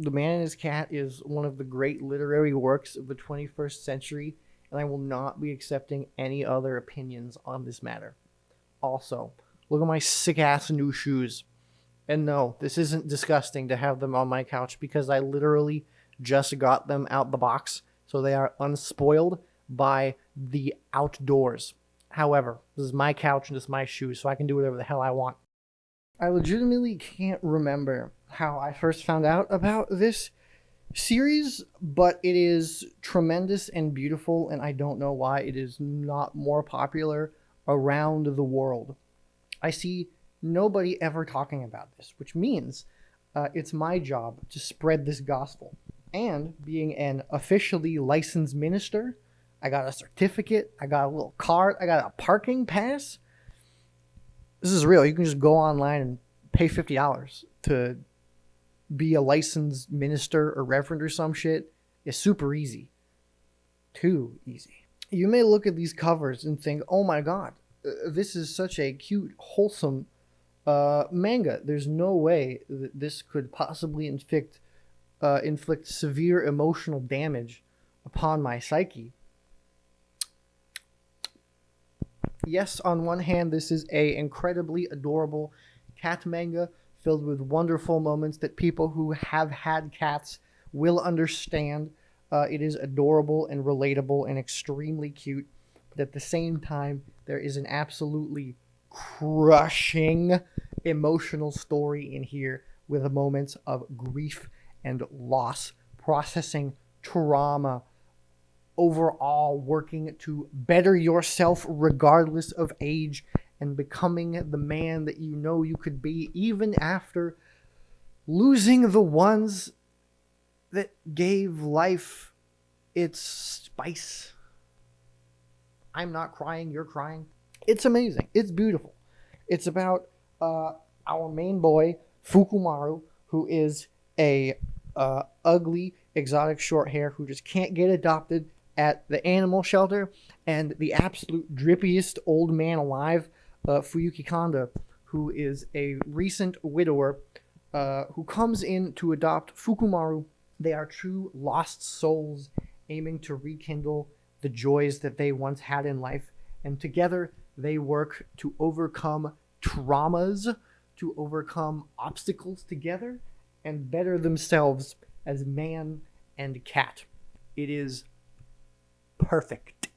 The Man and His Cat is one of the great literary works of the 21st century, and I will not be accepting any other opinions on this matter. Also, look at my sick ass new shoes. And no, this isn't disgusting to have them on my couch because I literally just got them out the box, so they are unspoiled by the outdoors. However, this is my couch and it's my shoes, so I can do whatever the hell I want. I legitimately can't remember how I first found out about this series, but it is tremendous and beautiful, and I don't know why it is not more popular around the world. I see nobody ever talking about this, which means it's my job to spread this gospel. And being an officially licensed minister, I got a certificate, I got a little card, I got a parking pass. This is real. You can just go online and pay $50 to be a licensed minister or reverend or some shit. It's super easy. Too easy. You may look at these covers and think, oh my god, this is such a cute, wholesome manga. There's no way that this could possibly inflict severe emotional damage upon my psyche. Yes, on one hand, this is a incredibly adorable cat manga filled with wonderful moments that people who have had cats will understand. It is adorable and relatable and extremely cute, but at the same time, there is an absolutely crushing emotional story in here with moments of grief and loss, processing trauma, overall working to better yourself regardless of age, and becoming the man that you know you could be even after losing the ones that gave life its spice. I'm not crying, you're crying. It's amazing. It's beautiful. It's about our main boy, Fukumaru, who is a ugly, exotic short hair who just can't get adopted at the animal shelter, and the absolute drippiest old man alive, Fuyuki Kanda, who is a recent widower who comes in to adopt Fukumaru. They are true lost souls aiming to rekindle the joys that they once had in life, and together they work to overcome traumas, to overcome obstacles together, and better themselves as man and cat. It is perfect.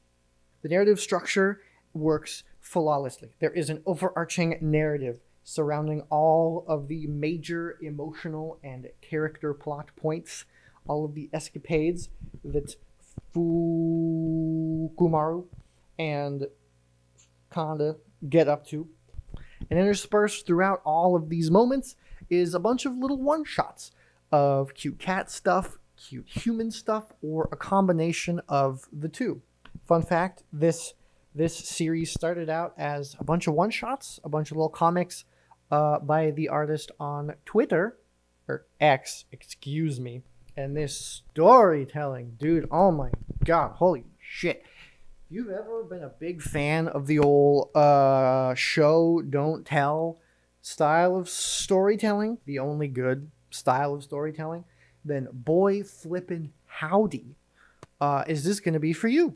The narrative structure works flawlessly. There is an overarching narrative surrounding all of the major emotional and character plot points, all of the escapades that Fukumaru and Kanda get up to. And interspersed throughout all of these moments is a bunch of little one-shots of cute cat stuff, cute human stuff, or a combination of the two. Fun fact, this series started out as a bunch of one-shots, a bunch of little comics by the artist on Twitter, or X, excuse me. And this storytelling, dude, oh my god, holy shit. If you've ever been a big fan of the old show, don't tell style of storytelling, the only good style of storytelling, then boy flippin' howdy, is this going to be for you.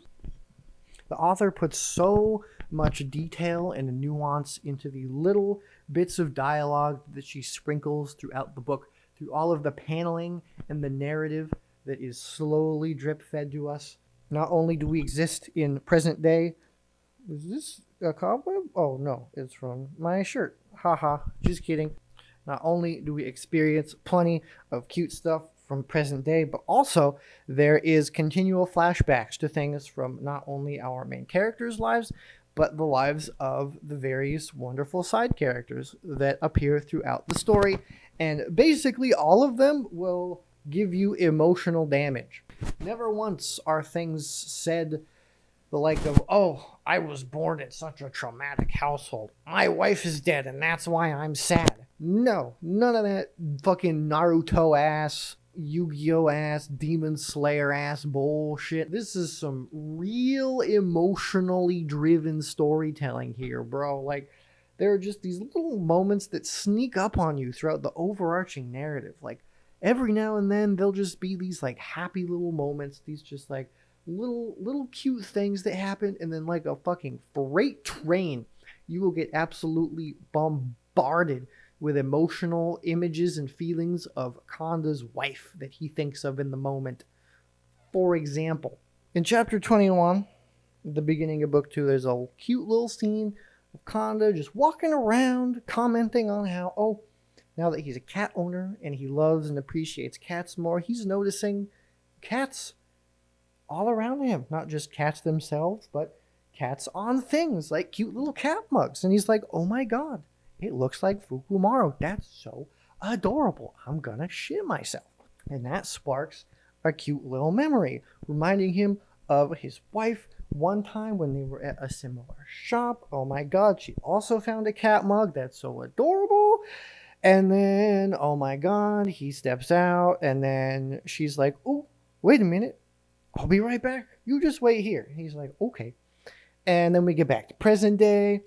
The author puts so much detail and nuance into the little bits of dialogue that she sprinkles throughout the book, through all of the paneling and the narrative that is slowly drip-fed to us. Not only do we exist in present day... Is this a cobweb? Oh, no, it's from my shirt. Haha, just kidding. Not only do we experience plenty of cute stuff from present day, but also there is continual flashbacks to things from not only our main characters' lives, but the lives of the various wonderful side characters that appear throughout the story. And basically all of them will give you emotional damage. Never once are things said the like of, oh, I was born in such a traumatic household. My wife is dead and that's why I'm sad. No, none of that fucking Naruto ass, Yu-Gi-Oh ass, Demon Slayer ass bullshit. This is some real emotionally driven storytelling here, bro. Like, there are just these little moments that sneak up on you throughout the overarching narrative. Like, every now and then there'll just be these like happy little moments, these just like little cute things that happen, and then like a fucking freight train, you will get absolutely bombarded with emotional images and feelings of Kanda's wife that he thinks of in the moment. For example, in chapter 21, at the beginning of book 2, there's a cute little scene of Kanda just walking around commenting on how, oh, now that he's a cat owner and he loves and appreciates cats more, he's noticing cats all around him. Not just cats themselves, but cats on things like cute little cat mugs. And he's like, oh my god, it looks like Fukumaru. That's so adorable. I'm gonna shit myself. And that sparks a cute little memory, reminding him of his wife one time when they were at a similar shop. Oh my god, she also found a cat mug. That's so adorable. And then, oh my god, he steps out, and then she's like, oh, wait a minute. I'll be right back. You just wait here. And he's like, okay. And then we get back to present day,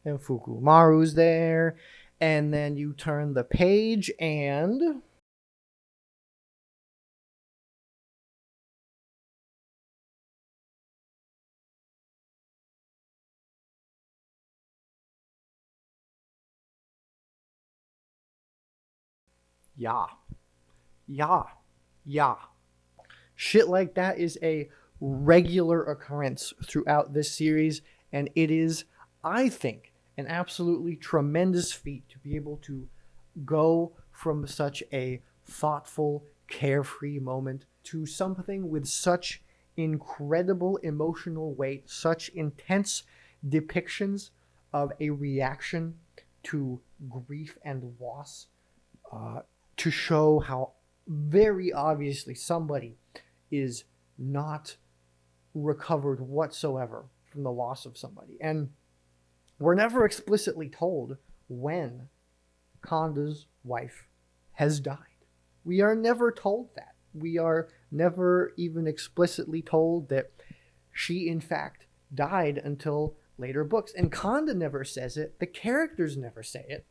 and Fukumaru's there, and then you turn the page, and yeah, yeah, yeah. Shit like that is a regular occurrence throughout this series, and it is, I think, an absolutely tremendous feat to be able to go from such a thoughtful, carefree moment to something with such incredible emotional weight, such intense depictions of a reaction to grief and loss, to show how very obviously somebody is not recovered whatsoever from the loss of somebody. And we're never explicitly told when Kanda's wife has died. We are never told that. We are never even explicitly told that she, in fact, died until later books. And Kanda never says it. The characters never say it.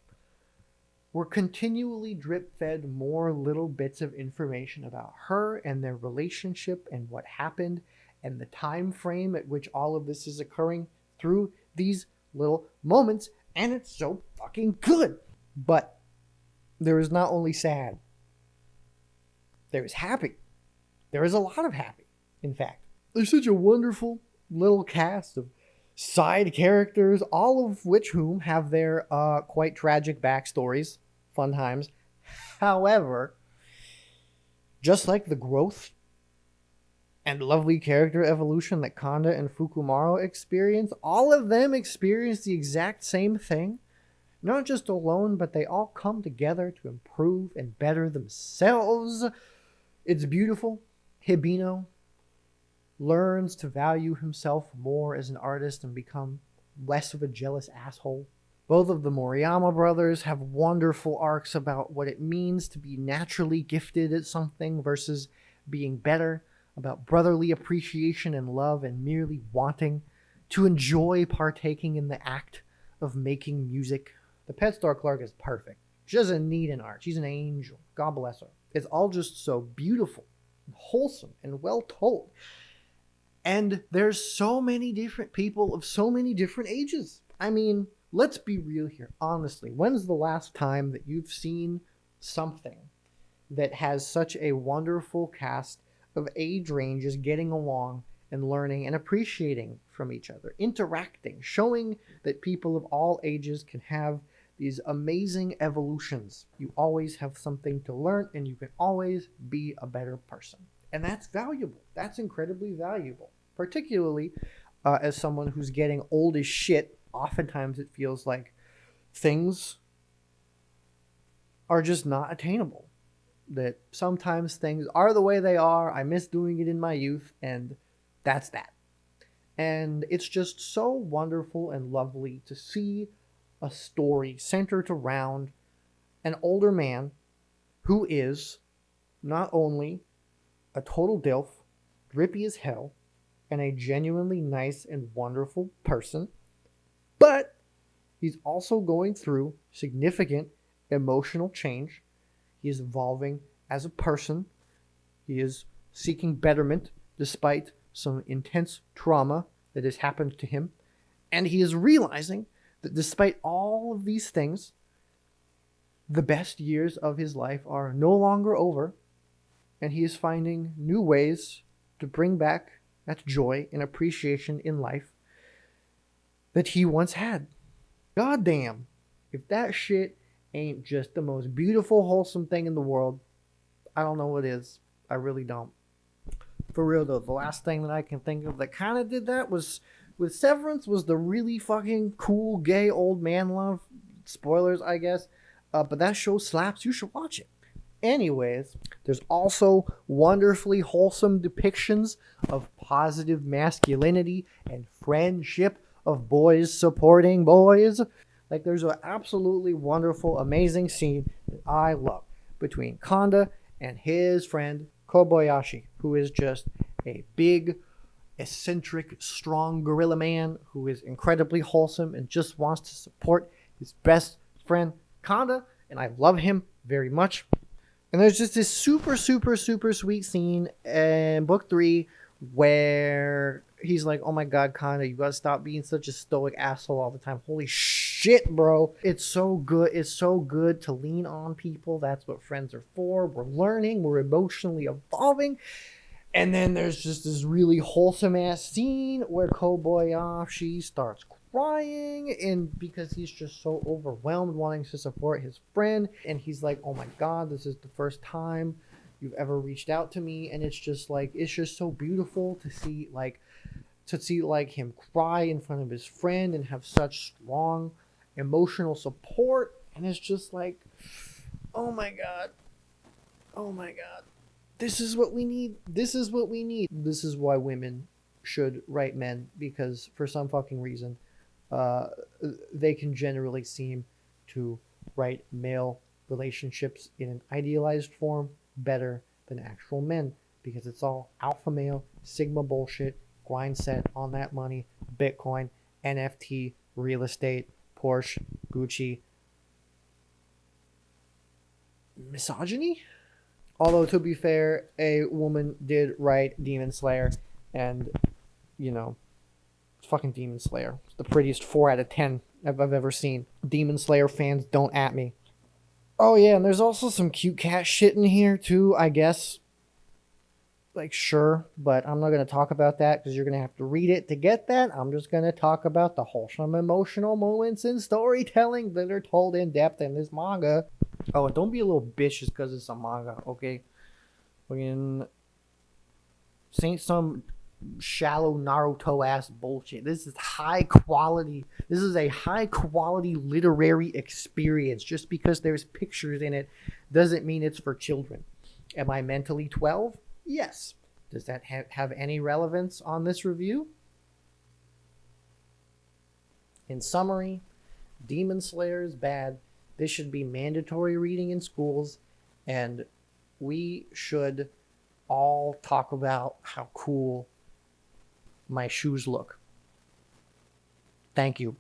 We're continually drip-fed more little bits of information about her and their relationship and what happened and the time frame at which all of this is occurring through these little moments, and it's so fucking good. But there is not only sad, there is happy. There is a lot of happy, in fact. There's such a wonderful little cast of side characters, all of which whom have their quite tragic backstories. Fun times. However, just like the growth and lovely character evolution that Kanda and Fukumaru experience, all of them experience the exact same thing. Not just alone, but they all come together to improve and better themselves. It's beautiful. Hibino learns to value himself more as an artist and become less of a jealous asshole. Both of the Moriyama brothers have wonderful arcs about what it means to be naturally gifted at something versus being better, about brotherly appreciation and love and merely wanting to enjoy partaking in the act of making music. The Pet Star Clark is perfect. She doesn't need an art. She's an angel. God bless her. It's all just so beautiful, and wholesome, and well told. And there's so many different people of so many different ages. I mean, let's be real here. Honestly, when's the last time that you've seen something that has such a wonderful cast of age ranges getting along and learning and appreciating from each other, interacting, showing that people of all ages can have these amazing evolutions? You always have something to learn, and you can always be a better person. And that's valuable. That's incredibly valuable. Particularly as someone who's getting old as shit, oftentimes it feels like things are just not attainable. That sometimes things are the way they are. I miss doing it in my youth, and that's that. And it's just so wonderful and lovely to see a story centered around an older man who is not only a total dilf, drippy as hell, and a genuinely nice and wonderful person, but he's also going through significant emotional change. He is evolving as a person. He is seeking betterment despite some intense trauma that has happened to him. And he is realizing that despite all of these things, the best years of his life are no longer over, and he is finding new ways to bring back that joy and appreciation in life that he once had. God damn, if that shit ain't just the most beautiful, wholesome thing in the world, I don't know what is. I really don't. For real though, the last thing that I can think of that kind of did that was with Severance was the really fucking cool gay old man love. Spoilers, I guess. But that show slaps. You should watch it. Anyways, there's also wonderfully wholesome depictions of positive masculinity and friendship of boys supporting boys. Like, there's an absolutely wonderful, amazing scene that I love between Kanda and his friend Kobayashi, who is just a big, eccentric, strong gorilla man who is incredibly wholesome and just wants to support his best friend Kanda, and I love him very much. And there's just this super, super, super sweet scene in book 3 where he's like, oh my god, Kanda, you gotta stop being such a stoic asshole all the time. Holy shit, bro. It's so good. It's so good to lean on people. That's what friends are for. We're learning. We're emotionally evolving. And then there's just this really wholesome ass scene where Kobayashi starts crying, and because he's just so overwhelmed wanting to support his friend, and he's like, oh my god, this is the first time you've ever reached out to me. And it's just so beautiful to see him cry in front of his friend and have such strong emotional support. And it's just like, oh my god, this is what we need. This is why women should write men, because for some fucking reason they can generally seem to write male relationships in an idealized form better than actual men, because it's all alpha male, sigma bullshit, grind set on that money, Bitcoin, NFT, real estate, Porsche, Gucci, misogyny. Although, to be fair, a woman did write Demon Slayer, and, you know, fucking Demon Slayer. It's the prettiest 4 out of 10 I've ever seen. Demon Slayer fans, don't at me. Oh yeah, and there's also some cute cat shit in here too, I guess. Like, sure, but I'm not going to talk about that because you're going to have to read it to get that. I'm just going to talk about the wholesome emotional moments in storytelling that are told in depth in this manga. Oh, and don't be a little bitch just because it's a manga, okay? Fucking ain't some shallow Naruto ass bullshit. This is high quality. This is a high quality literary experience. Just because there's pictures in it doesn't mean it's for children. Am I mentally 12? Yes. Does that have any relevance on this review? In summary, Demon Slayer is bad. This should be mandatory reading in schools, and we should all talk about how cool my shoes look. Thank you.